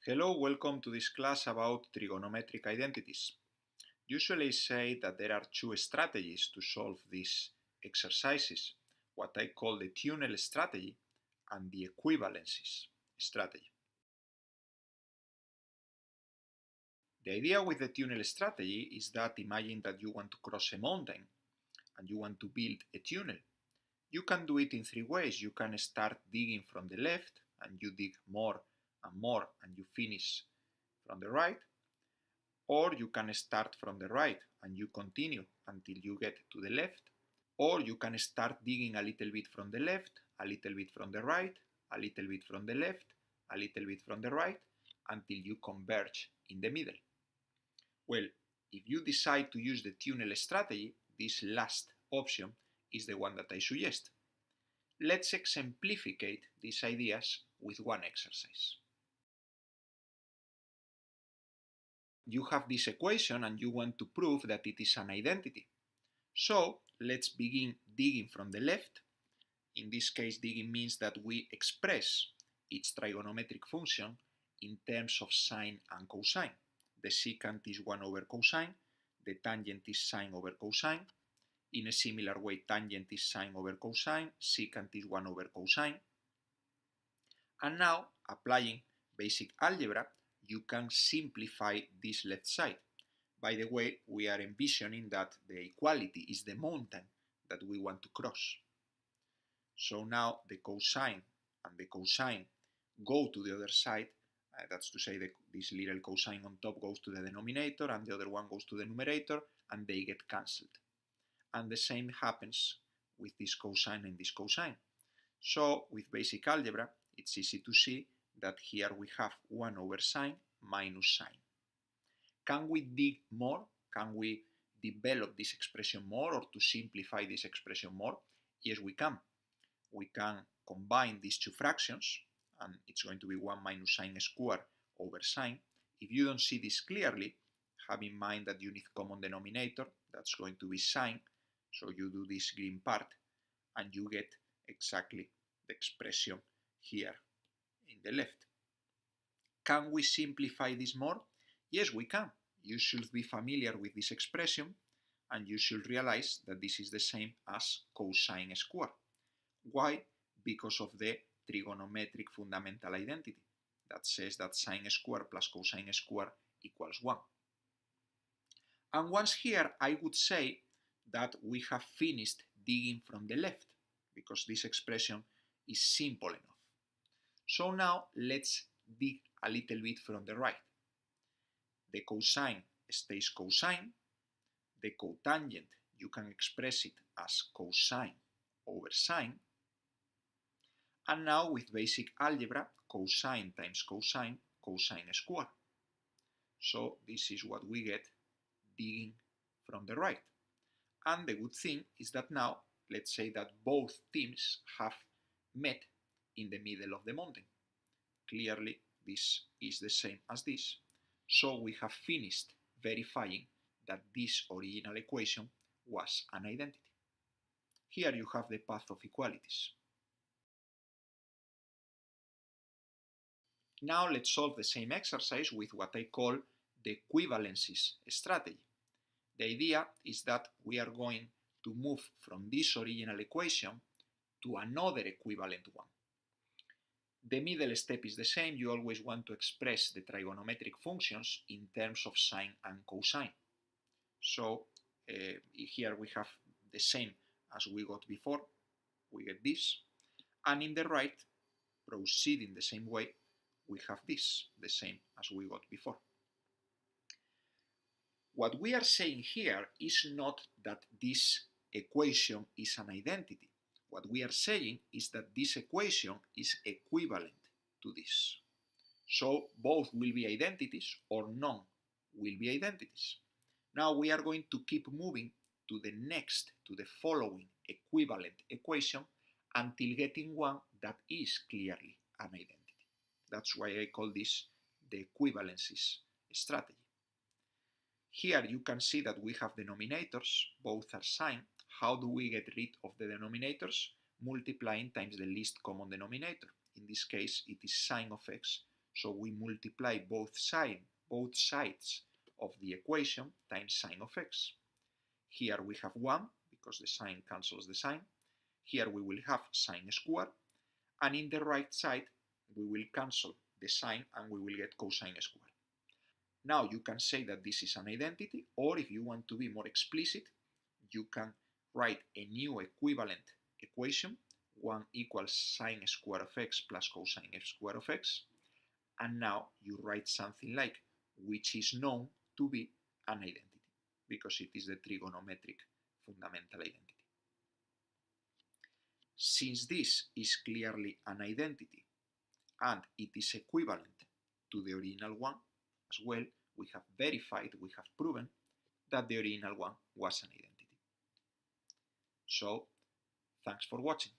Hello, welcome to this class about trigonometric identities. Usually I say that there are two strategies to solve these exercises, what I call the tunnel strategy and the equivalences strategy. The idea with the tunnel strategy is that imagine that you want to cross a mountain and you want to build a tunnel. You can do it in three ways. You can start digging from the left and you dig more and more and you finish from the right. Or you can start from the right and you continue until you get to the left. Or you can start digging a little bit from the left, a little bit from the right, a little bit from the left, a little bit from the right, until you converge in the middle. Well, if you decide to use the tunnel strategy, this last option is the one that I suggest. Let's exemplificate these ideas with one exercise. You have this equation and you want to prove that it is an identity. So let's begin digging from the left. In this case, digging means that we express its trigonometric function in terms of sine and cosine. The secant is 1 over cosine, the tangent is sine over cosine. In a similar way, tangent is sine over cosine, secant is 1 over cosine. And now, applying basic algebra, you can simplify this left side. By the way, we are envisioning that the equality is the mountain that we want to cross. So now the cosine and the cosine go to the other side. That's to say this little cosine on top goes to the denominator and the other one goes to the numerator and they get cancelled. And the same happens with this cosine and this cosine. So with basic algebra, it's easy to see that here we have 1 over sine minus sine. Can we dig more? Can we develop this expression more or to simplify this expression more? Yes, we can. We can combine these two fractions and it's going to be 1 minus sine squared over sine. If you don't see this clearly, have in mind that you need common denominator, that's going to be sine, so you do this green part and you get exactly the expression here in the left. Can we simplify this more? Yes, we can. You should be familiar with this expression and you should realize that this is the same as cosine squared. Why? Because of the trigonometric fundamental identity that says that sine squared plus cosine squared equals 1. And once here, I would say that we have finished digging from the left because this expression is simple enough. So now let's dig a little bit from the right. The cosine stays cosine. The cotangent, you can express it as cosine over sine. And now with basic algebra, cosine times cosine, cosine squared. So this is what we get digging from the right. And the good thing is that now, let's say that both teams have met in the middle of the mountain. Clearly, this is the same as this. So we have finished verifying that this original equation was an identity. Here you have the path of equalities. Now let's solve the same exercise with what I call the equivalences strategy. The idea is that we are going to move from this original equation to another equivalent one. The middle step is the same. You always want to express the trigonometric functions in terms of sine and cosine. So here we have the same as we got before. We get this. And in the right, proceeding the same way, we have this, the same as we got before. What we are saying here is not that this equation is an identity. What we are saying is that this equation is equivalent to this. So both will be identities or none will be identities. Now we are going to keep moving to the following equivalent equation until getting one that is clearly an identity. That's why I call this the equivalences strategy. Here you can see that we have denominators, both are sine. How do we get rid of the denominators? Multiplying times the least common denominator. In this case, it is sine of x, So we multiply both sides of the equation times sine of x. Here we have 1 because the sine cancels the sine. Here we will have sine squared, and in the right side we will cancel the sine and we will get cosine squared. Now you can say that this is an identity, or if you want to be more explicit, you can write a new equivalent equation, 1 equals sine squared of x plus cosine squared of x, and now you write something like which is known to be an identity, because it is the trigonometric fundamental identity. Since this is clearly an identity and it is equivalent to the original one as well, we have verified, we have proven that the original one was an identity. So, thanks for watching.